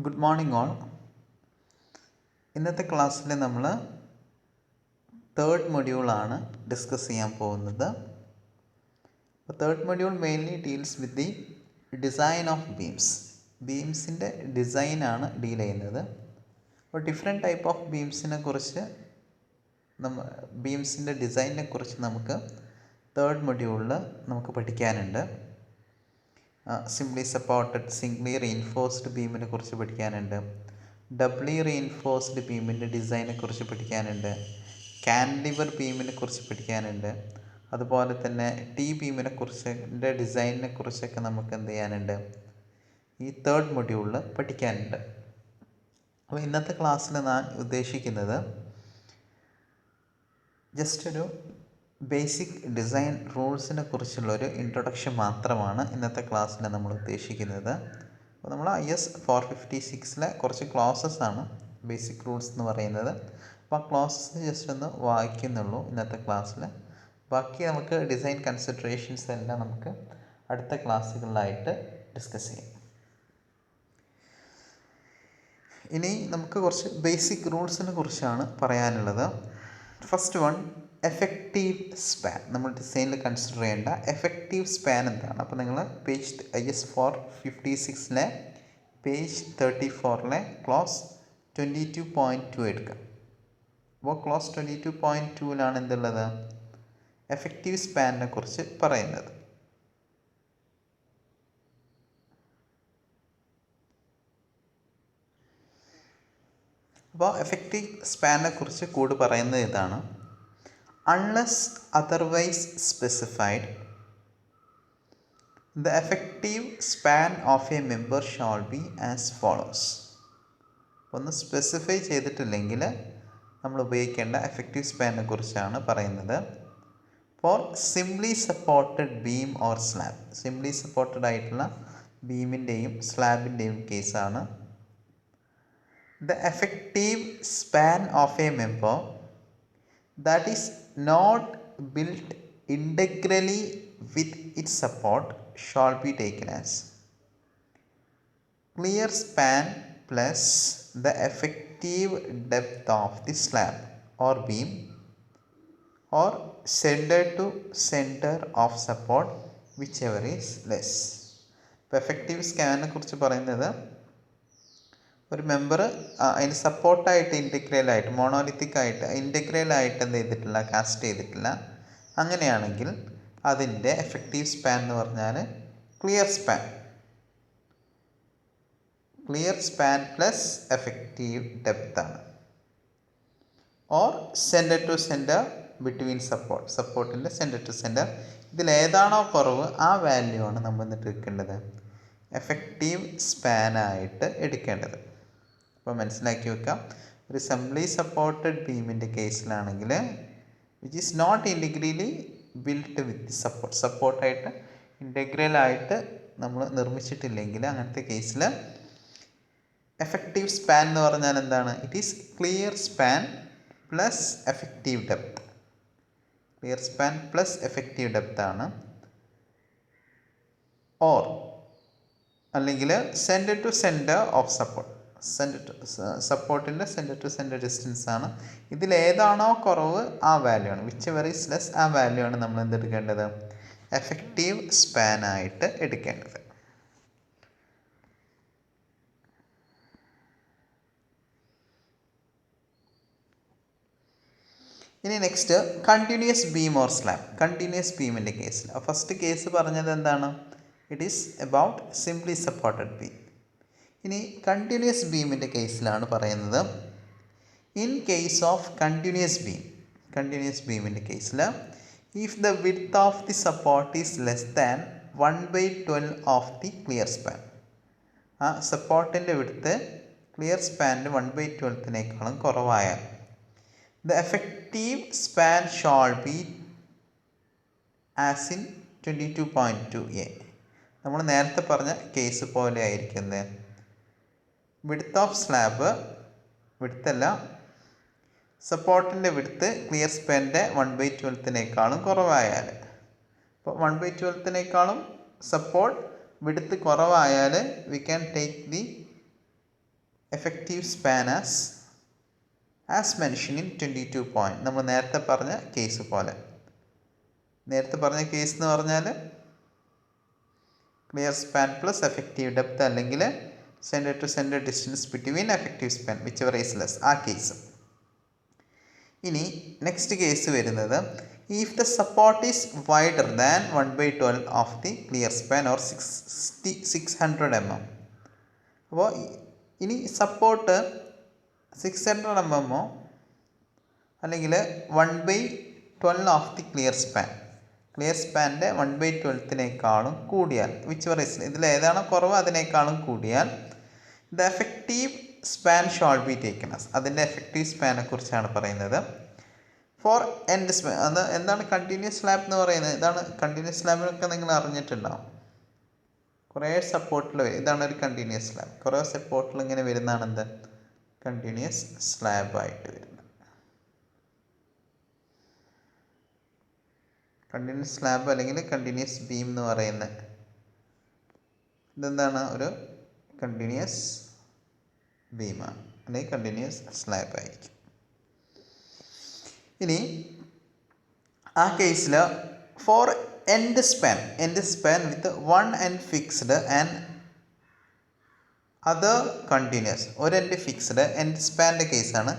Good morning all. ഇന്നത്തെ ക്ലാസ്സിൽ നമ്മൾ തേർഡ് മൊഡ്യൂളാണ് ഡിസ്കസ് ചെയ്യാൻ പോകുന്നത്. അപ്പോൾ third module mainly deals with the design of beams. ബീംസിൻ്റെ ഡിസൈനാണ് ഡീൽ ചെയ്യുന്നത്. അപ്പോൾ ഡിഫറെൻറ്റ് ടൈപ്പ് ഓഫ് ബീംസിനെ കുറിച്ച് ബീംസിൻ്റെ ഡിസൈനിനെ കുറിച്ച് നമുക്ക് തേർഡ് മൊഡ്യൂളിൽ നമുക്ക് പഠിക്കാനുണ്ട്. സിംപ്ലി സപ്പോർട്ടഡ് സിംഗ്ലി റീഇൻഫോഴ്സ്ഡ് ബീമിനെ കുറിച്ച് പഠിക്കാനുണ്ട്. ഡബ്ലി റീഇൻഫോഴ്സ്ഡ് ബീമിൻ്റെ ഡിസൈനെ കുറിച്ച് പഠിക്കാനുണ്ട്. കാൻലിവർ ബീമിനെ കുറിച്ച് പഠിക്കാനുണ്ട്. അതുപോലെ തന്നെ ടി ബീമിനെ കുറിച്ച് ഡിസൈനിനെ കുറിച്ചൊക്കെ നമുക്ക് എന്ത് ചെയ്യാനുണ്ട്, ഈ തേർഡ് മൊഡ്യൂളിൽ പഠിക്കാനുണ്ട്. അപ്പോൾ ഇന്നത്തെ ക്ലാസ്സിൽ ഞാൻ ഉദ്ദേശിക്കുന്നത് ജസ്റ്റ് ഒരു ബേസിക് ഡിസൈൻ റൂൾസിനെ കുറിച്ചുള്ളൊരു ഇൻട്രൊഡക്ഷൻ മാത്രമാണ് ഇന്നത്തെ ക്ലാസ്സിൽ നമ്മൾ ഉദ്ദേശിക്കുന്നത്. അപ്പോൾ നമ്മൾ IS 456 കുറച്ച് ക്ലോസസ് ആണ് ബേസിക് റൂൾസ് എന്ന് പറയുന്നത്. അപ്പോൾ ആ ക്ലോസസ് ജസ്റ്റ് ഒന്ന് വായിക്കുന്നുള്ളൂ ഇന്നത്തെ ക്ലാസ്സിൽ. ബാക്കി നമുക്ക് ഡിസൈൻ കൺസിഡറേഷൻസ് എല്ലാം നമുക്ക് അടുത്ത ക്ലാസ്സുകളിലായിട്ട് ഡിസ്കസ് ചെയ്യാം. ഇനി നമുക്ക് കുറച്ച് ബേസിക് റൂൾസിനെ കുറിച്ചാണ് പറയാനുള്ളത്. First one, effective span. നമ്മൾ ഡിസൈനിൽ കൺസിഡർ ചെയ്യേണ്ട എഫക്റ്റീവ് സ്പാൻ എന്താണ്? അപ്പോൾ നിങ്ങൾ പേജ് IS 456 പേജ് 34 ക്ലോസ് 22.2 എടുക്കുക. അപ്പോൾ ക്ലോസ് 22.2 എന്തുള്ളത്? എഫക്റ്റീവ് സ്പാനിനെ കുറിച്ച് പറയുന്നത്. അപ്പോൾ എഫക്റ്റീവ് സ്പാനിനെ കുറിച്ച് കൂടി പറയുന്നത് ഇതാണ്: unless otherwise specified, the effective span of a member shall be as follows. ഒന്ന് സ്പെസിഫൈ ചെയ്തിട്ടില്ലെങ്കിൽ നമ്മൾ ഉപയോഗിക്കേണ്ട എഫക്റ്റീവ് സ്പാനിനെ കുറിച്ചാണ് പറയുന്നത്. For simply supported beam or slab. Simply supported ആയിട്ടുള്ള ബീമിൻ്റെയും സ്ലാബിൻ്റെയും കേസാണ്. The effective span of a member that is not built integrally with its support shall be taken as clear span plus the effective depth of the slab or beam or center to center of support, whichever is less. ഇപ്പോൾ effective സ്പാനിനെ കുറിച്ച് പറയുന്നത് ഒരു member അതിന് സപ്പോർട്ടായിട്ട് ഇൻറ്റഗ്രലായിട്ട് മോണോലിത്തിക്കായിട്ട് ഇൻറ്റഗ്രലായിട്ട് എന്ത് ചെയ്തിട്ടില്ല, cast ചെയ്തിട്ടില്ല. അങ്ങനെയാണെങ്കിൽ അതിൻ്റെ എഫക്റ്റീവ് സ്പാൻ എന്ന് പറഞ്ഞാൽ clear span plus effective depth ആണ്. Or centre to centre between സപ്പോർട്ടിൻ്റെ സെൻറ്റർ ടു സെൻറ്റർ. ഇതിലേതാണോ കുറവ് ആ വാല്യൂ ആണ് നമ്മൾ എന്നിട്ട് എടുക്കേണ്ടത് എഫക്റ്റീവ് സ്പാനായിട്ട് എടുക്കേണ്ടത്. അപ്പോൾ മനസ്സിലാക്കി വെക്കാം. ഒരു സിംപ്ലി സപ്പോർട്ടഡ് ബീമിൻ്റെ കേസിലാണെങ്കിൽ which is not integrally built with സപ്പോർട്ടായിട്ട് ഇൻറ്റഗ്രലായിട്ട് നമ്മൾ നിർമ്മിച്ചിട്ടില്ലെങ്കിൽ അങ്ങനത്തെ കേസിൽ എഫക്റ്റീവ് സ്പാൻ എന്ന് പറഞ്ഞാൽ എന്താണ്? It is clear span plus effective depth. Clear span plus effective depth ആണ്. ഓർ അല്ലെങ്കിൽ സെൻറ്റർ ടു സെൻറ്റർ ഓഫ് സപ്പോർട്ടിൻ്റെ സെൻറ്റർ ടു സെൻറ്റർ ഡിസ്റ്റൻസ് ആണ്. ഇതിലേതാണോ കുറവ് ആ വാല്യൂ ആണ്, വിച്ച് എവർ ഈസ് ലെസ് ആ വാല്യൂ ആണ് നമ്മൾ എന്തെടുക്കേണ്ടത് എഫക്റ്റീവ് സ്പാനായിട്ട് എടുക്കേണ്ടത്. ഇനി next, continuous beam or slab. Continuous ബീമിൻ്റെ കേസിൽ ഫസ്റ്റ് കേസ് പറഞ്ഞത് എന്താണ്? It is about simply supported beam. ഇനി കണ്ടിന്യൂസ് ബീമിൻ്റെ കേസിലാണ് പറയുന്നത്. ഇൻ കേസ് ഓഫ് കണ്ടിന്യൂസ് ബീമിൻ്റെ കേസിൽ if the width of the support is less than 1/12 of the clear span. ആ സപ്പോർട്ടിൻ്റെ വിഡ്ത്ത് ക്ലിയർ സ്പാനിൻ്റെ 1/12 കുറവായാൽ the effective span shall be as in 22.2a. നമ്മൾ നേരത്തെ പറഞ്ഞ കേസ് പോലെ ആയിരിക്കുന്നത്. വിഡ്ത്ത് ഓഫ് സ്ലാബ്, വിഡ്ത്തല്ല, സപ്പോർട്ടിൻ്റെ വിഡ്ത്ത് ക്ലിയർ സ്പാൻ്റെ 1/12 കുറവായാൽ, അപ്പോൾ 1/12 സപ്പോർട്ട് വിഡ്ത്ത് കുറവായാൽ we can take the effective span as mentioned in 22 point. നമ്മൾ നേരത്തെ പറഞ്ഞ കേസ് പോലെ. നേരത്തെ പറഞ്ഞ കേസ് എന്ന് പറഞ്ഞാൽ clear span plus effective depth അല്ലെങ്കിൽ centre to centre distance between effective span whichever is less, ആ കേസ്. ഇനി നെക്സ്റ്റ് കേസ് വരുന്നത് if the support is wider than 1/12 of the clear span or 600 mm. അപ്പോൾ ഇനി support 600 mm അല്ലെങ്കിൽ 1/12 of the clear സ്പാൻ്റെ 1/12 കൂടിയാൽ which were is, ഇതിൽ ഏതാണോ കുറവ് അതിനേക്കാളും കൂടിയാൽ the effective span shawl be taken as, അതിൻ്റെ എഫക്റ്റീവ് സ്പാനെ കുറിച്ചാണ് പറയുന്നത്. ഫോർ എൻഡ് സ്പാൻ, അത് എന്താണ് കണ്ടിന്യൂസ് സ്ലാബ് എന്ന് പറയുന്നത്? ഇതാണ് കണ്ടിന്യൂസ് സ്ലാബിനൊക്കെ നിങ്ങൾ അറിഞ്ഞിട്ടുണ്ടാവും. കുറേ സപ്പോർട്ടിൽ വരും, ഇതാണ് ഒരു കണ്ടിന്യൂസ് സ്ലാബ്. കുറേ സപ്പോർട്ടിൽ ഇങ്ങനെ വരുന്നതാണ് എന്ത്, കണ്ടിന്യൂസ് സ്ലാബായിട്ട് വരുന്നത്. കണ്ടിന്യൂസ് സ്ലാബ് അല്ലെങ്കിൽ കണ്ടിന്യൂസ് ബീം എന്ന് പറയുന്നത് ഇതെന്താണ്, ഒരു കണ്ടിന്യൂസ് ബീമാണ് അല്ലെങ്കിൽ കണ്ടിന്യൂസ് സ്ലാബ് ആയിരിക്കും. ഇനി ആ കേസിൽ for end span with one end fixed and other continuous, ഒരു എൻഡ് ഫിക്സ്ഡ് എൻഡ് സ്പാൻ്റെ കേസാണ്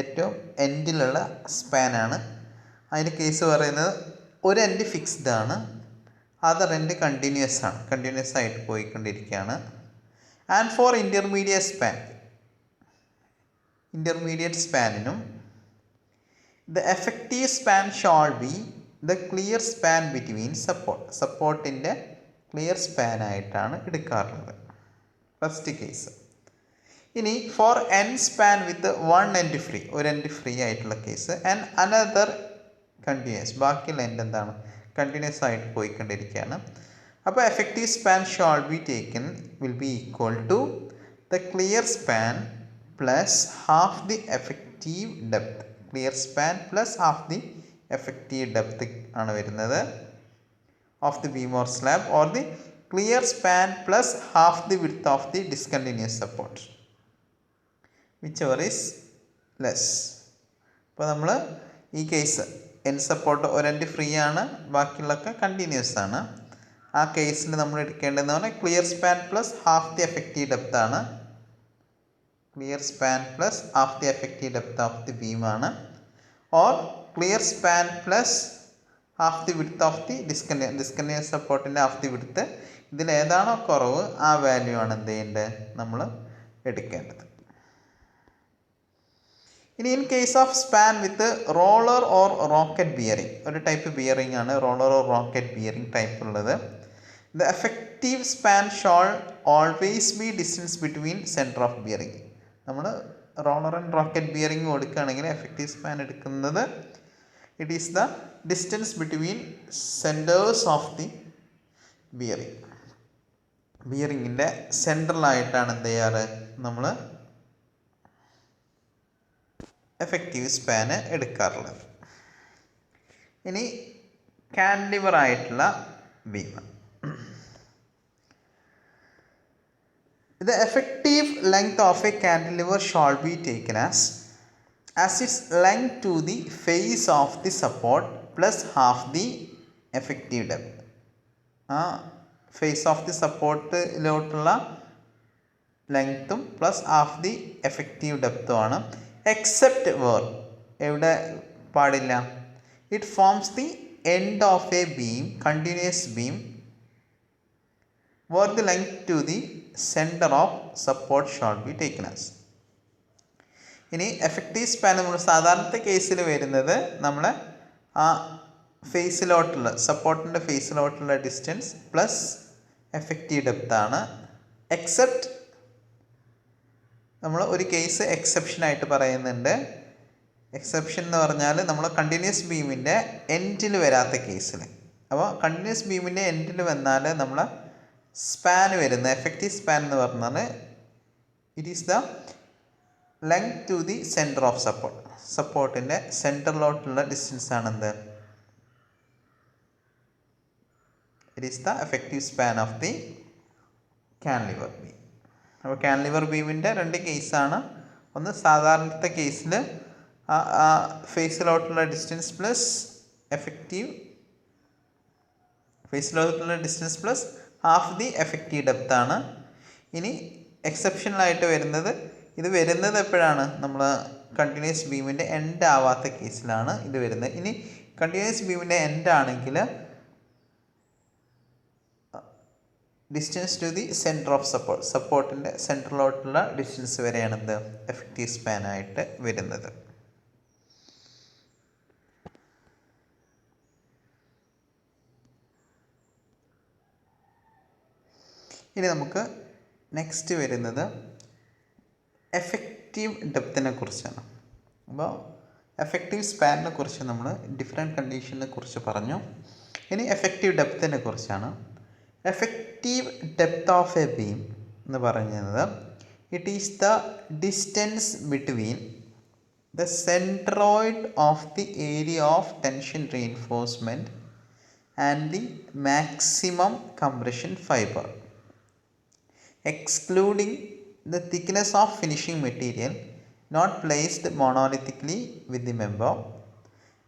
ഏറ്റവും എൻഡിലുള്ള സ്പാനാണ്. അതിൻ്റെ കേസ് പറയുന്നത് ഒരു എൻഡ് ഫിക്സ്ഡ് ആണ്, അതർ എൻഡ് കണ്ടിന്യൂസ് ആണ്, കണ്ടിന്യൂസ് ആയിട്ട് പോയിക്കൊണ്ടിരിക്കുകയാണ്. ആൻഡ് ഫോർ ഇൻ്റർമീഡിയറ്റ് സ്പാനിനും the effective span shall be the clear span between സപ്പോർട്ടിൻ്റെ ക്ലിയർ സ്പാൻ ആയിട്ടാണ് എടുക്കാറുള്ളത്, ഫസ്റ്റ് കേസ്. ഇനി for end span with one end free, ഒരു എൻഡ് ഫ്രീ ആയിട്ടുള്ള കേസ്, ആൻഡ് അനദർ കണ്ടിന്യൂസ്, ബാക്കിയുള്ള എൻഡ് എന്താണ്, കണ്ടിന്യൂസ് ആയിട്ട് പോയിക്കൊണ്ടിരിക്കുകയാണ്. അപ്പോൾ effective span shall be taken will be equal to the clear span plus half the effective depth. Clear span plus half the effective depth ആണ് വരുന്നത് of the beam or slab, or the clear span plus half the width of the discontinuous support whichever is less. അപ്പോൾ നമ്മൾ ഈ case end support ഒരെൻഡ് free ആണ്, ബാക്കിയുള്ളതൊക്കെ continuous ആണ്. ആ കേസിൽ നമ്മൾ എടുക്കേണ്ടതെന്ന് പറഞ്ഞാൽ clear span plus half the effective depth ആണ്. Clear span plus half the effective depth of the beam ആണ്, or clear span plus half the width of the discontinuous സപ്പോർട്ടിൻ്റെ ഹാഫ് ദി വിഡ്ത്ത്. ഇതിൽ ഏതാണോ കുറവ് ആ വാല്യൂ ആണ് എന്ത് ചെയ്യേണ്ടത്, നമ്മൾ എടുക്കേണ്ടത്. ഇനി in case of span with roller or rocket bearing, ഒരു ടൈപ്പ് ബിയറിംഗ് ആണ് roller or rocket bearing type ഉള്ളത്. The effective span shall always be distance between centre of bearing. നമ്മൾ റോളർ ആൻഡ് റോക്കറ്റ് ബിയറിംഗ് കൊടുക്കുകയാണെങ്കിൽ effective span എടുക്കുന്നത് it is the distance between centres of the ബിയറിങ്ങിൻ്റെ സെൻട്രലായിട്ടാണ് എന്ത് ചെയ്യാറ്, നമ്മൾ എഫക്റ്റീവ് സ്പാന് എടുക്കാറുള്ളത്. ഇനി കാൻഡിലിവർ ആയിട്ടുള്ള beam, the effective length of a cantilever shall be taken as its length to the face of the support plus half the effective depth. Face of the സപ്പോർട്ടിലോട്ടുള്ള ലെങ്ത്തും പ്ലസ് ഹാഫ് ദി എഫക്റ്റീവ് ഡെപ്തും ആണ്. Except where, എവിടെ പാടില്ല, it forms the end of a beam, continuous beam, where the length to the center of support shall be taken as. ഇനി effective span നമ്മൾ സാധാരണത്തെ കേസിൽ വരുന്നത് നമ്മൾ ആ ഫേസിലോട്ടുള്ള സപ്പോർട്ടിൻ്റെ ഫേസിലോട്ടുള്ള ഡിസ്റ്റൻസ് പ്ലസ് എഫക്റ്റീവ് ഡെപ്ത് ആണ്. എക്സെപ്റ്റ് നമ്മൾ ഒരു കേസ് എക്സെപ്ഷനായിട്ട് പറയുന്നുണ്ട്. എക്സെപ്ഷൻ എന്ന് പറഞ്ഞാൽ നമ്മൾ കണ്ടിന്യൂസ് ബീമിൻ്റെ എൻഡിൽ വരാത്ത കേസിൽ. അപ്പോൾ കണ്ടിന്യൂസ് ബീമിൻ്റെ എൻഡിൽ വന്നാൽ നമ്മൾ സ്പാൻ വരുന്ന എഫക്റ്റീവ് സ്പാൻ എന്ന് പറഞ്ഞാൽ it is the length to the centre of സപ്പോർട്ടിൻ്റെ സെൻറ്ററിലോട്ടുള്ള ഡിസ്റ്റൻസ് ആണെന്ത്, it is the effective span of the cantilever beam. അപ്പോൾ കാൻലിവർ ബീമിൻ്റെ രണ്ട് കേസാണ്. ഒന്ന് സാധാരണത്തെ കേസിൽ ഫേസിലോട്ടുള്ള distance plus half the effective depth ആണ്. ഇനി എക്സെപ്ഷണലായിട്ട് വരുന്നത് എപ്പോഴാണ്? നമ്മൾ കണ്ടിന്യൂസ് ബീമിൻ്റെ എൻഡ് ആവാത്ത കേസിലാണ് ഇത് വരുന്നത്. ഇനി കണ്ടിന്യൂസ് ബീമിൻ്റെ എൻഡ് ആണെങ്കിൽ distance to the centre of സപ്പോർട്ടിൻ്റെ സെൻറ്ററിലോട്ടുള്ള ഡിസ്റ്റൻസ് വരെയാണ് എന്ത് എഫക്റ്റീവ് സ്പാനായിട്ട് വരുന്നത്. ഇനി നമുക്ക് നെക്സ്റ്റ് വരുന്നത് എഫക്റ്റീവ് ഡെപ്തിനെ കുറിച്ചാണ്. അപ്പോൾ എഫക്റ്റീവ് സ്പാനിനെ കുറിച്ച് നമ്മൾ ഡിഫറെൻറ്റ് കണ്ടീഷനെ കുറിച്ച് പറഞ്ഞു. ഇനി എഫക്റ്റീവ് ഡെപ്തിനെ കുറിച്ചാണ്. Effective depth of a beam എന്ന് പറയുന്നത് it is the distance between the centroid of the area of tension reinforcement and the maximum compression fibre, excluding the thickness of finishing material not placed monolithically with the member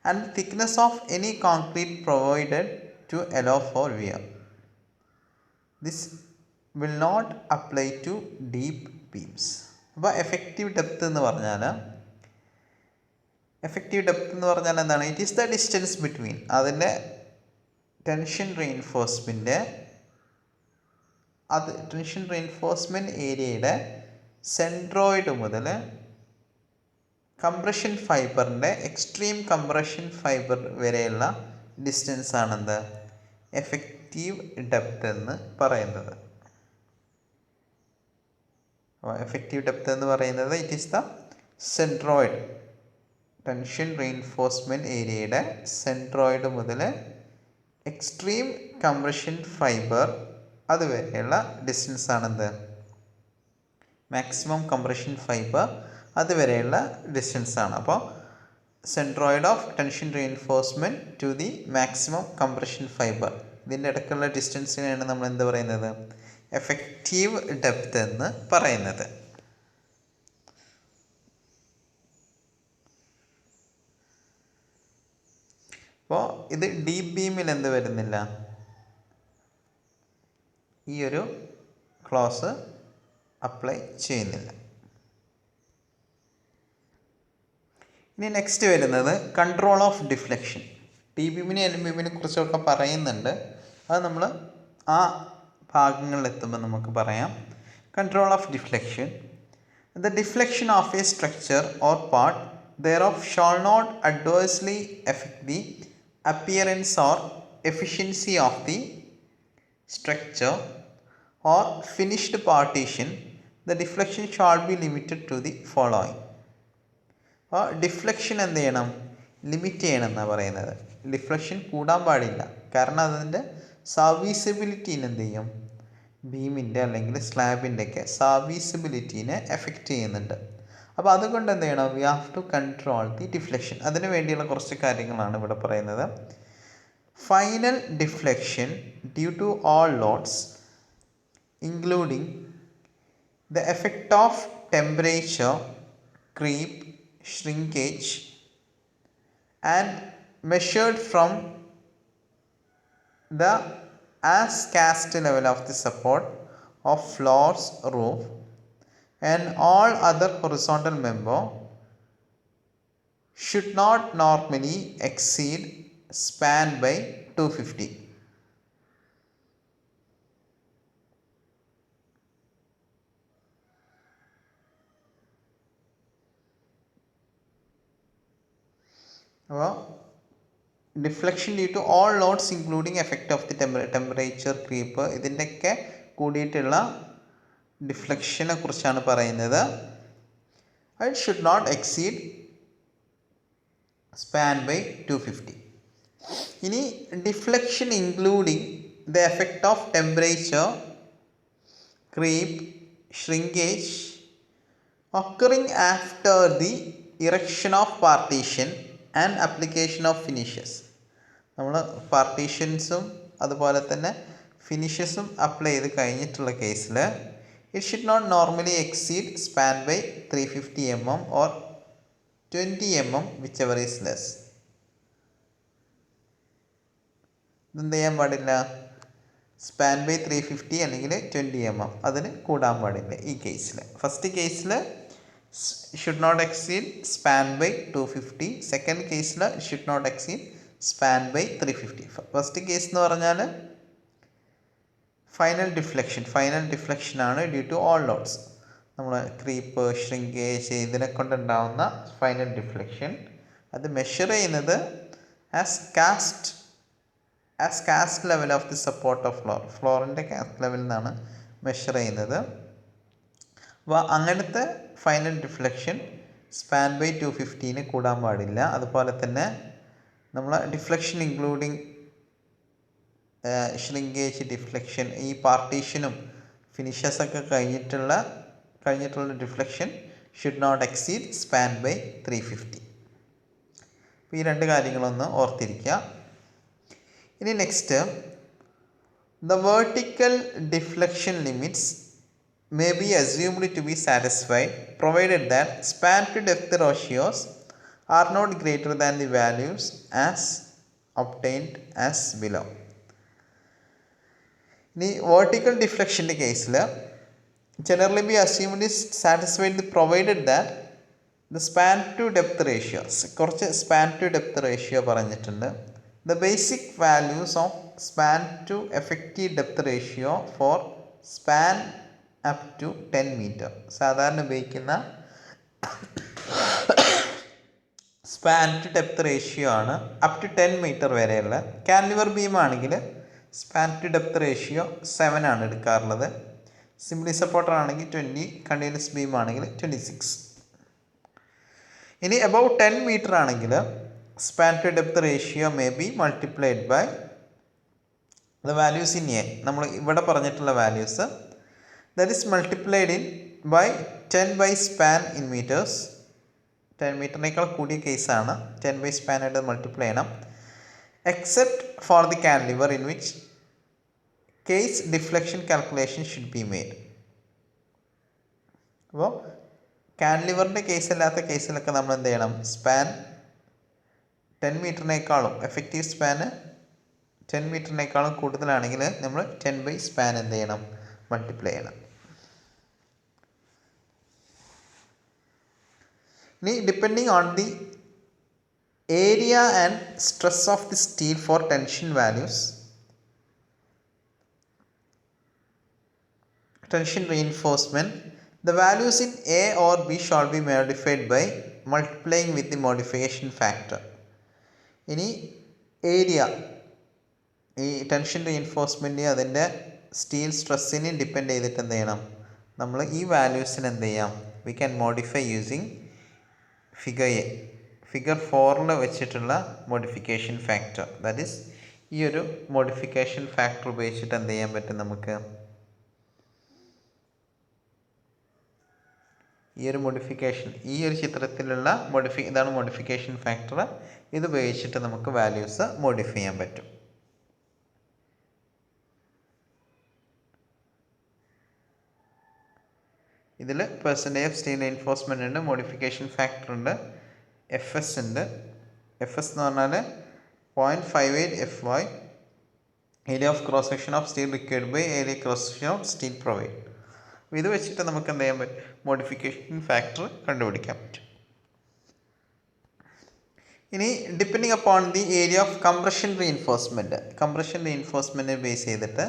and the thickness of any concrete provided to allow for wear. This will not apply to deep beams. അപ്പോൾ effective depth എന്ന് പറഞ്ഞാൽ എന്താണ്? It is the distance between അതിൻ്റെ tension reinforcement ഏരിയയുടെ centroid മുതൽ compression ഫൈബറിൻ്റെ extreme compression fibre വരെയുള്ള distance ആണെന്ത് എഫക്റ്റീവ് ഡെപ്ത് എന്ന് പറയുന്നത്. എഫക്റ്റീവ് ഡെപ്ത് എന്ന് പറയുന്നത് it is the centroid tension reinforcement ഏരിയയുടെ സെൻട്രോയിഡ് മുതൽ എക്സ്ട്രീം കംപ്രഷൻ ഫൈബർ അതുവരെയുള്ള ഡിസ്റ്റൻസ് ആണെന്ത് മാക്സിമം കംപ്രഷൻ ഫൈബർ അതുവരെയുള്ള ഡിസ്റ്റൻസ് ആണ്. അപ്പോൾ centroid of tension reinforcement to the maximum compression fibre, ഇതിൻ്റെ ഇടയ്ക്കുള്ള ഡിസ്റ്റൻസിനെയാണ് നമ്മൾ എന്ത് പറയുന്നത്? എഫക്റ്റീവ് ഡെപ്ത് എന്ന് പറയുന്നത്. അപ്പോൾ ഇത് ഡീപ്പ് ബീമിൽ എന്ത് വരുന്നില്ല? ഈ ഒരു ക്ലോസ് അപ്ലൈ ചെയ്യുന്നില്ല. ഇനി നെക്സ്റ്റ് വരുന്നത് കൺട്രോൾ ഓഫ് ഡിഫ്ലക്ഷൻ. ടി ബീമിനെ എൽ ബീമിനെ കുറിച്ചൊക്കെ പറയുന്നുണ്ട്, അത് നമ്മൾ ആ ഭാഗങ്ങളിലെത്തുമ്പോൾ നമുക്ക് പറയാം. Control of deflection. The deflection of a structure or part thereof shall not adversely affect the appearance or efficiency of the structure or finished partition. The deflection shall be limited to the following. Deflection എന്ത് ചെയ്യണം? Limit ചെയ്യണം എന്നാണ് പറയുന്നത്. Deflection കൂടാൻ പാടില്ല, കാരണം അതിൻ്റെ സർവീസബിലിറ്റീനെ എന്ത് ചെയ്യും? ബീമിൻ്റെ അല്ലെങ്കിൽ സ്ലാബിൻ്റെയൊക്കെ സർവീസബിലിറ്റീനെ എഫക്റ്റ് ചെയ്യുന്നുണ്ട്. അപ്പോൾ അതുകൊണ്ട് എന്ത് ചെയ്യണം? We have to control the deflection. അതിന് വേണ്ടിയുള്ള കുറച്ച് കാര്യങ്ങളാണ് ഇവിടെ പറയുന്നത്. Final deflection due to all loads including the effect of temperature, creep, shrinkage and measured from the as cast level of the support of floors, roof and all other horizontal member should not normally exceed span by 250. അപ്പോൾ deflection due to all loads including effect of the temperature, creep, ഇതിൻ്റെയൊക്കെ കൂടിയിട്ടുള്ള ഡിഫ്ലക്ഷനെ കുറിച്ചാണ് പറയുന്നത്. It should not exceed span by 250. ഇനി deflection including the effect of temperature, creep, shrinkage occurring after the erection of partition and application of finishes. നമ്മൾ പാർട്ടീഷൻസും അതുപോലെ തന്നെ ഫിനിഷസും അപ്ലൈ ചെയ്ത് കഴിഞ്ഞിട്ടുള്ള കേസിൽ It should not normally exceed span by 350 mm or 20 mm whichever is less. ഇതെന്ത് ചെയ്യാൻ പാടില്ല? സ്പാൻ ബൈ 350 അല്ലെങ്കിൽ 20 mm അതിന് കൂടാൻ പാടില്ല ഈ കേസിൽ. ഫസ്റ്റ് കേസിൽ should not exceed span by 250. Second കേസിൽ should not exceed span by 350. First case എന്ന് പറഞ്ഞാൽ ഫൈനൽ ഡിഫ്ലക്ഷൻ ആണ് ഡ്യൂ ടു ഓൾ ലോഡ്സ്. നമ്മൾ ക്രീപ്പ്, ഷ്രിങ്കേജ് ഇതിനെ കൊണ്ടുണ്ടാവുന്ന ഫൈനൽ ഡിഫ്ലക്ഷൻ അത് മെഷർ ചെയ്യുന്നത് as cast level of the support of ഫ്ലോറിൻ്റെ കാസ്റ്റ് ലെവലിൽ നിന്നാണ് മെഷർ ചെയ്യുന്നത്. അപ്പോൾ അങ്ങനത്തെ ഫൈനൽ ഡിഫ്ലക്ഷൻ സ്പാൻ ബൈ 250 കൂടാൻ പാടില്ല. അതുപോലെ തന്നെ നമ്മൾ ഡിഫ്ലക്ഷൻ ഇൻക്ലൂഡിങ് ഷ്രിങ്കേജ് ഡിഫ്ലക്ഷൻ, ഈ പാർട്ടീഷനും ഫിനിഷസൊക്കെ കഴിഞ്ഞിട്ടുള്ള deflection should not exceed span by 350. അപ്പോൾ ഈ രണ്ട് കാര്യങ്ങളൊന്ന് ഓർത്തിരിക്കുക. ഇനി next, the vertical deflection limits may be assumed to be satisfied provided that span to depth ratios are not greater than the values as obtained as below. ഇനി vertical ഡിഫ്ലക്ഷൻ്റെ കേസിൽ generally be assumed is satisfied provided that the span to depth ratios, കുറച്ച് span to depth ratio പറഞ്ഞിട്ടുണ്ട്. The basic values of span to effective depth ratio for span up to 10 meter. സാധാരണ ഉപയോഗിക്കുന്ന span to depth ratio ആണ് up to 10 metre വരെയുള്ള. Cantilever beam ആണെങ്കിൽ span to depth ratio 7 ആണ് എടുക്കാറുള്ളത്. Simply supporter ആണെങ്കിൽ 20, continuous beam ആണെങ്കിൽ 26. ഇനി അബൌവ് 10 മീറ്റർ ആണെങ്കിൽ span to depth ratio may be multiplied by the values in a. നമ്മൾ ഇവിടെ പറഞ്ഞിട്ടുള്ള values that is multiplied by 10 by span in meters. 10 മീറ്ററിനേക്കാൾ കൂടിയ കേസാണ് 10 by span ആയിട്ട് മൾട്ടിപ്ലൈ ചെയ്യണം. Except for the cantilever in which case deflection calculation should be made. അപ്പോൾ കാൻലിവറിൻ്റെ കേസല്ലാത്ത കേസിലൊക്കെ നമ്മൾ എന്ത് ചെയ്യണം? സ്പാൻ 10 മീറ്ററിനേക്കാളും എഫക്റ്റീവ് സ്പാന് 10 മീറ്ററിനേക്കാളും കൂടുതലാണെങ്കിൽ നമ്മൾ 10 by span എന്ത് ചെയ്യണം? മൾട്ടിപ്ലൈ ചെയ്യണം. ഇനി depending on the area and stress of the steel for tension values, tension reinforcement, the values in A or B shall be modified by multiplying with the modification factor. ഇനി area, ഈ tension reinforcement അതിൻ്റെ steel സ്ട്രെസ്സിന് depend ചെയ്തിട്ട് എന്ത് ചെയ്യണം? നമ്മൾ ഈ വാല്യൂസിന് എന്ത് ചെയ്യാം? We can modify using figure 4 വെച്ചിട്ടുള്ള മോഡിഫിക്കേഷൻ ഫാക്ടർ. ദാറ്റ് ഈസ് ഈ ഒരു മോഡിഫിക്കേഷൻ ഫാക്ടർ ഉപയോഗിച്ചിട്ട് എന്ത് ചെയ്യാൻ പറ്റും നമുക്ക്? ഈ ഒരു മോഡിഫിക്കേഷൻ, ഈ ഒരു ചിത്രത്തിലുള്ള ഇതാണ് മോഡിഫിക്കേഷൻ ഫാക്ടർ. ഇത് ഉപയോഗിച്ചിട്ട് നമുക്ക് വാല്യൂസ് മോഡിഫൈ ചെയ്യാൻ പറ്റും. ഇതിൽ പെർസെൻറ്റേജ് ഓഫ് സ്റ്റീൽ റീഇൻഫോഴ്സ്മെൻ്റ് ഉണ്ട്, മോഡിഫിക്കേഷൻ ഫാക്ടർ ഉണ്ട്, FS ഉണ്ട്. FS എന്ന് പറഞ്ഞാൽ 0.58 FY, area of cross section of steel required by area cross section of steel provide. ഇത് വെച്ചിട്ട് നമുക്ക് എന്ത് ചെയ്യാൻ പറ്റും? മോഡിഫിക്കേഷൻ ഫാക്ടർ കണ്ടുപിടിക്കാൻ പറ്റും. ഇനി depending upon the area of compression reinforcement base ചെയ്തിട്ട്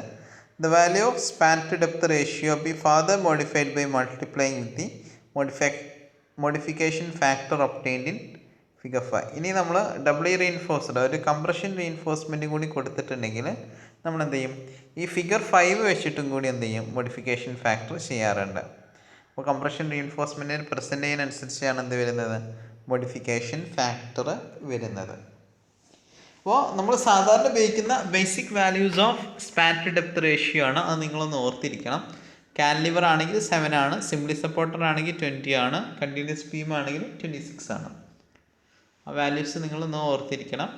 the value of span to depth ratio be further modified by multiplying with the modification factor obtained in figure 5. ഇനി നമ്മൾ ഡബ്ല്യു റീഇൻഫോഴ്സ്ഡ് ഒരു compression reinforcement കൂടി കൊടുത്തിട്ടുണ്ടെങ്കിൽ നമ്മൾ എന്ത് ചെയ്യും? ഈ ഫിഗർ 5 വെച്ചിട്ടും കൂടി എന്ത് ചെയ്യും? മോഡിഫിക്കേഷൻ ഫാക്ടർ ചെയ്യാറുണ്ട്. അപ്പോൾ കംപ്രഷൻ റീഇൻഫോഴ്സ്മെൻറ്റിന് പെർസെൻറ്റേജിനനുസരിച്ചാണ് എന്ത് വരുന്നത്? മോഡിഫിക്കേഷൻ ഫാക്ടർ വരുന്നത്. അപ്പോൾ നമ്മൾ സാധാരണ ഉപയോഗിക്കുന്ന basic values of span to depth ratio ആണ്. അത് നിങ്ങളൊന്ന് ഓർത്തിരിക്കണം. കാൻലിവർ ആണെങ്കിൽ 7 ആണ്, സിംപ്ലി സപ്പോർട്ടർ ആണെങ്കിൽ 20 ആണ്, കണ്ടിന്യൂസ് ബീം ആണെങ്കിൽ 26 ആണ്. ആ വാല്യൂസ് നിങ്ങളൊന്ന് ഓർത്തിരിക്കണം.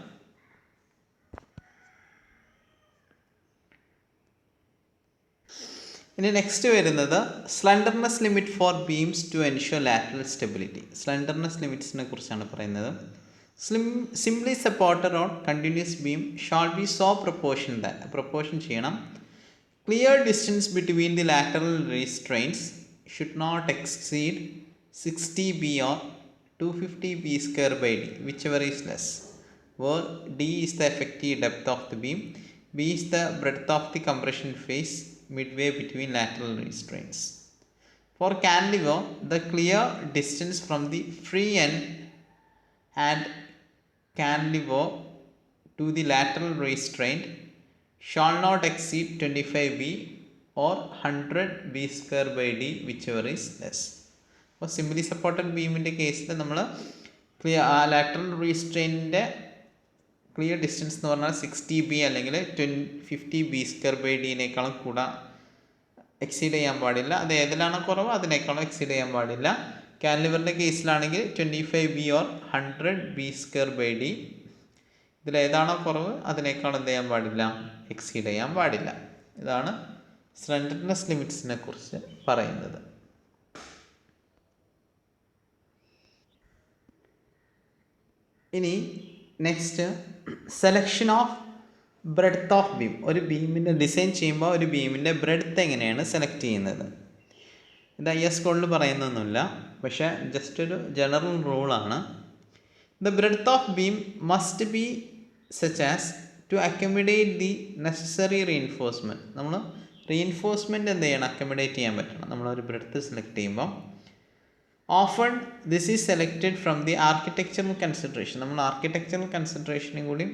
ഇനി നെക്സ്റ്റ് വരുന്നത് slenderness limit for beams to ensure lateral stability. Slenderness ലിമിറ്റ്സിനെ കുറിച്ചാണ് പറയുന്നത്. Simply supported on continuous beam shall be so proportion ചെയ്യണം. Clear distance between the lateral restraints should not exceed 60 B or 250 B square by D, whichever is less, where D is the effective depth of the beam, B is the breadth of the compression phase midway between lateral restraints. For cantilever, the clear distance from the free end and cantilever to the lateral restraint shall not exceed 25 B or 100 B square by D, whichever is less. അപ്പോൾ simply supported ബീമിൻ്റെ കേസിൽ നമ്മൾ lateral റീസ്ട്രെയിനിൻ്റെ clear distance എന്ന് പറഞ്ഞാൽ 60 B അല്ലെങ്കിൽ 50 B square by ഡിനേക്കാളും കൂടെ exceed ചെയ്യാൻ പാടില്ല. അത് ഏതിലാണോ കുറവ് അതിനേക്കാളും എക്സീഡ് ചെയ്യാൻ പാടില്ല. കാൻലിവറിൻ്റെ കേസിലാണെങ്കിൽ 25 B or 100 B square by D. ഇതിലേതാണോ കുറവ് അതിനേക്കാളും എന്ത് ചെയ്യാൻ പാടില്ല, എക്സീഡ് ചെയ്യാൻ പാടില്ല. ഇതാണ് സ്ലണ്ടർനെസ് ലിമിറ്റ്സിനെ കുറിച്ച് പറയുന്നത്. ഇനി next selection of breadth of beam. ഒരു ബീമിൻ്റെ ഡിസൈൻ ചെയ്യുമ്പോൾ ഒരു ബീമിൻ്റെ ബ്രെഡ്ത്ത് എങ്ങനെയാണ് സെലക്ട് ചെയ്യുന്നത്? ഇത് IS കോഡിൽ പറയുന്നൊന്നുമില്ല, പക്ഷേ ജസ്റ്റ് ഒരു ജനറൽ റൂളാണ്. The breadth of beam must be such as to accommodate the necessary reinforcement. നമ്മൾ റീഇൻഫോഴ്സ്മെൻറ്റ് എന്ത് ചെയ്യണം, അക്കോമഡേറ്റ് ചെയ്യാൻ പറ്റണം നമ്മളൊരു ബ്രെഡ്ത്ത് സെലക്ട് ചെയ്യുമ്പോൾ. Often this is selected from the architectural consideration. നമ്മൾ ആർക്കിടെക്ചറൽ കൺസിഡറേഷനും കൂടി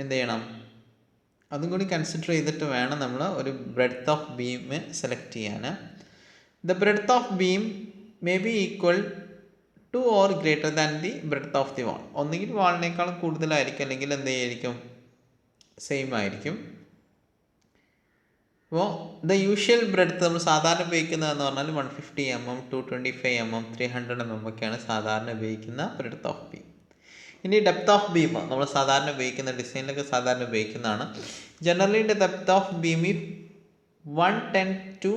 എന്ത് ചെയ്യണം, അതും കൂടി കൺസിഡർ ചെയ്തിട്ട് വേണം നമ്മൾ ഒരു ബ്രെഡ്ത്ത് ഓഫ് ബീം സെലക്ട് ചെയ്യാൻ. The breadth of beam may be equal two or greater than the breadth of the വാൾ. ഒന്നുകിൽ വാളിനേക്കാൾ കൂടുതലായിരിക്കും, അല്ലെങ്കിൽ എന്ത് ചെയ്യായിരിക്കും, സെയിം ആയിരിക്കും. അപ്പോൾ ദ യൂഷ്വൽ ബ്രെഡ്ത്ത് നമ്മൾ സാധാരണ ഉപയോഗിക്കുന്നതെന്ന് പറഞ്ഞാൽ 150 mm, 225 mm, 300 mm ഒക്കെയാണ് സാധാരണ ഉപയോഗിക്കുന്ന ബ്രെഡ്ത്ത് ഓഫ് ബീം. ഇനി ഡെപ്ത് ഓഫ് ബീം നമ്മൾ സാധാരണ ഉപയോഗിക്കുന്ന ഡിസൈനിലൊക്കെ സാധാരണ ഉപയോഗിക്കുന്നതാണ്. Generally the depth of beam ഈ 1/10 to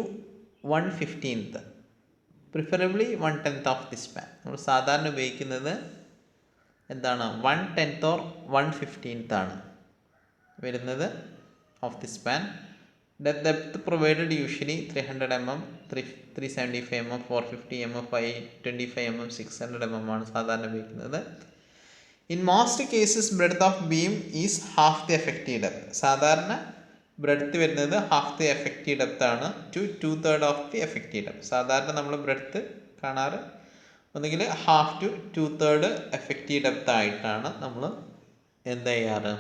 1/15, preferably 1/10 of the span. നമ്മൾ സാധാരണ ഉപയോഗിക്കുന്നത് എന്താണ്, 1/10 or 1/15 ആണ് വരുന്നത് of the span. The depth provided usually 300 mm, 375 mm, 450 mm, 525 mm, 600 mm ആണ് സാധാരണ ഉപയോഗിക്കുന്നത്. In most cases breadth of beam is half the effective depth. സാധാരണ ബ്രെഡ്ത്ത് വരുന്നത് ഹാഫ് ദി എഫക്റ്റീവ് ഡെപ്ത് ആണ് to 2/3 of the effective depth. സാധാരണ നമ്മൾ breadth കാണാറ് ഒന്നുകിൽ ഹാഫ് ടു 2/3 എഫക്റ്റീവ് ഡെപ്ത് ആയിട്ടാണ് നമ്മൾ എന്ത് ചെയ്യാറ്,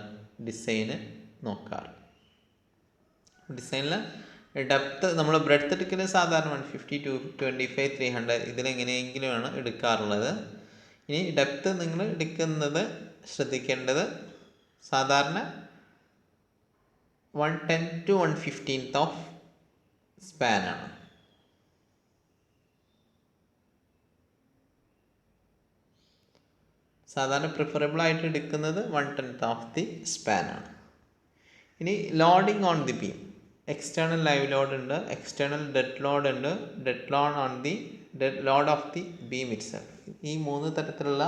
ഡിസൈന് നോക്കാറ്. ഡിസൈനിൽ ഡെപ്ത്ത് നമ്മൾ ബ്രെഡ്ത്ത് എടുക്കൽ സാധാരണ 150, 225, 300 ഇതിലെങ്ങനെയെങ്കിലുമാണ് എടുക്കാറുള്ളത്. ഇനി ഡെപ്ത്ത് നിങ്ങൾ എടുക്കുന്നത് ശ്രദ്ധിക്കേണ്ടത് സാധാരണ 1/10 to 1/15 ഓഫ് സ്പാനാണ്. സാധാരണ പ്രിഫറബിൾ ആയിട്ട് എടുക്കുന്നത് 1/10 ഓഫ് ദി സ്പാനാണ്. ഇനി loading on the beam. External live load ഉണ്ട്, എക്സ്റ്റേണൽ ഡെഡ് ലോഡ് ഉണ്ട്, dead load on the dead load of the beam itself. ഈ 3 തരത്തിലുള്ള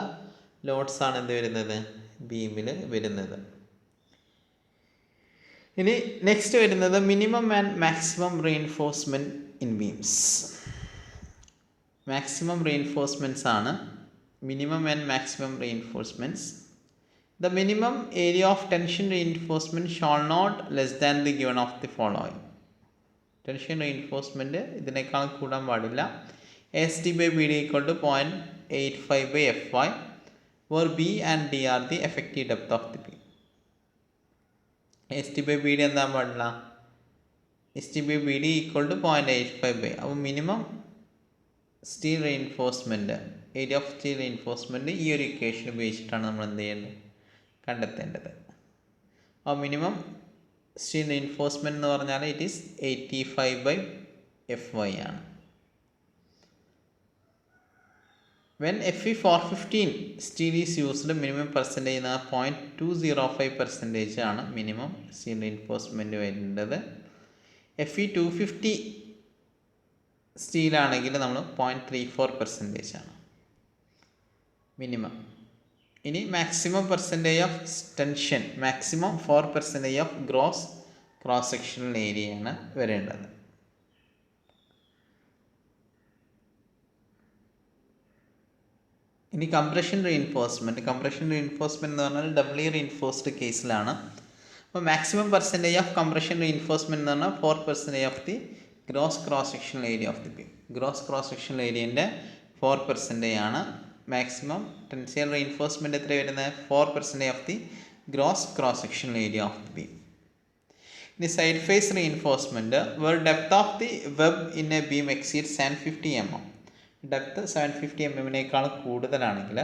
ലോഡ്സാണ് എന്ത് വരുന്നത്, ബീമിൽ വരുന്നത്. ഇനി നെക്സ്റ്റ് വരുന്നത് minimum and maximum reinforcement in beams. Maximum reinforcements ആണ് minimum and maximum reinforcements. The minimum area of tension reinforcement shall not less than the given of the following. Tension reinforcement ഇതിനേക്കാൾ കൂടാൻ പാടില്ല. AST/BD = 0.85/Fy, where B and D are the effective depth of the beam. AST/BD എന്താ പാടില്ല, AST/BD = 0.85. അപ്പോൾ minimum steel reinforcement, area of steel reinforcement ഈ ഒരു equation ഉപയോഗിച്ചിട്ടാണ് നമ്മൾ എന്ത് ചെയ്യേണ്ടത്, കണ്ടെത്തേണ്ടത്. അപ്പോൾ മിനിമം സ്റ്റീൽ റീഇൻഫോഴ്സ്മെൻറ്റ് എന്ന് പറഞ്ഞാൽ ഇറ്റ് ഈസ് 85/Fy ആണ്. When Fe 415 steel is used, minimum percentage 0.205% ആണ് മിനിമം സ്റ്റീൽ റീഇൻഫോഴ്സ്മെൻറ്റ് വേണ്ടത്. Fe 250 സ്റ്റീലാണെങ്കിൽ നമ്മൾ 0.34% ആണ് മിനിമം. ഇനി maximum percentage of tension, maximum 4% of gross cross sectional ഏരിയയാണ് വരേണ്ടത്. ഇനി കംപ്രഷൻ റീഇൻഫോഴ്സ്മെൻറ്റ് എന്ന് പറഞ്ഞാൽ ഡബ്ലി റീഇൻഫോഴ്സ്ഡ് കേസിലാണ്. അപ്പോൾ maximum percentage of compression reinforcement എന്ന് പറഞ്ഞാൽ 4% of the gross cross sectional area of the beam. Gross cross sectional ഏരിയൻ്റെ 4% ആണ്. മാക്സിമം ടെൻസൈൽ റീഇൻഫോഴ്സ്മെൻറ്റ് എത്ര വരുന്നത്? 4% of the gross cross sectional area of the beam. ഇനി side face reinforcement where depth of the web in a beam exceed 750 mm. Depth 750 mm കൂടുതലാണെങ്കിൽ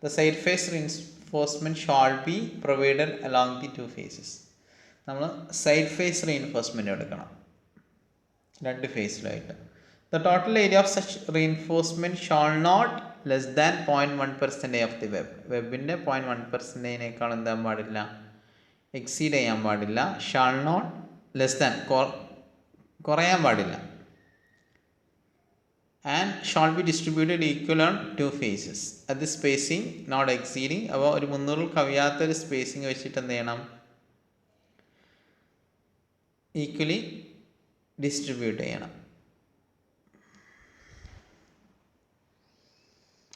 the side face reinforcement shall be provided along the 2 faces. നമ്മൾ side face reinforcement എടുക്കണം 2 ഫേസിലായിട്ട്. The total area of such reinforcement shall not less than 0.1% of the web. വെബിൻ്റെ 0.1%-നേക്കാൾ എന്താൻ പാടില്ല? Exceed ചെയ്യാൻ പാടില്ല. ഷാൾ നോട്ട് ലെസ് ദാൻ കുറയാൻ പാടില്ല. And shall be distributed equal on 2 faces at the spacing not exceeding. അപ്പോൾ ഒരു 300 കവിയാത്തൊരു സ്പേസിങ് വെച്ചിട്ട് എന്ത് ചെയ്യണം? ഈക്വലി ഡിസ്ട്രിബ്യൂട്ട് ചെയ്യണം.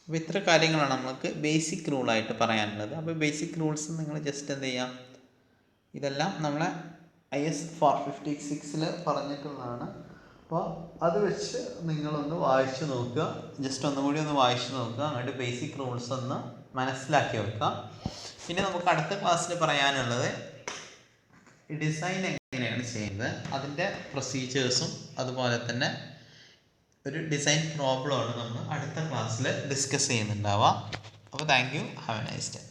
അപ്പോൾ ഇത്ര കാര്യങ്ങളാണ് നമുക്ക് ബേസിക് റൂളായിട്ട് പറയാനുള്ളത്. അപ്പോൾ ബേസിക് റൂൾസ് നിങ്ങൾ ജസ്റ്റ് എന്ത് ചെയ്യാം, ഇതെല്ലാം നമ്മളെ IS 456 പറഞ്ഞിട്ടുള്ളതാണ്. അപ്പോൾ അത് വെച്ച് നിങ്ങളൊന്ന് വായിച്ച് നോക്കുക, ജസ്റ്റ് ഒന്നുകൂടി ഒന്ന് വായിച്ച് നോക്കുക, അങ്ങോട്ട് ബേസിക് റൂൾസ് ഒന്ന് മനസ്സിലാക്കി വെക്കുക. പിന്നെ നമുക്ക് അടുത്ത ക്ലാസ്സിൽ പറയാനുള്ളത് ഡിസൈൻ എങ്ങനെയാണ് ചെയ്യുന്നത്, അതിൻ്റെ പ്രൊസീജിയേഴ്സും അതുപോലെ തന്നെ ഒരു ഡിസൈൻ പ്രോബ്ലമാണ് നമ്മൾ അടുത്ത ക്ലാസ്സിൽ ഡിസ്കസ് ചെയ്യുന്നുണ്ടാവുക. അപ്പോൾ thank you, have A nice day.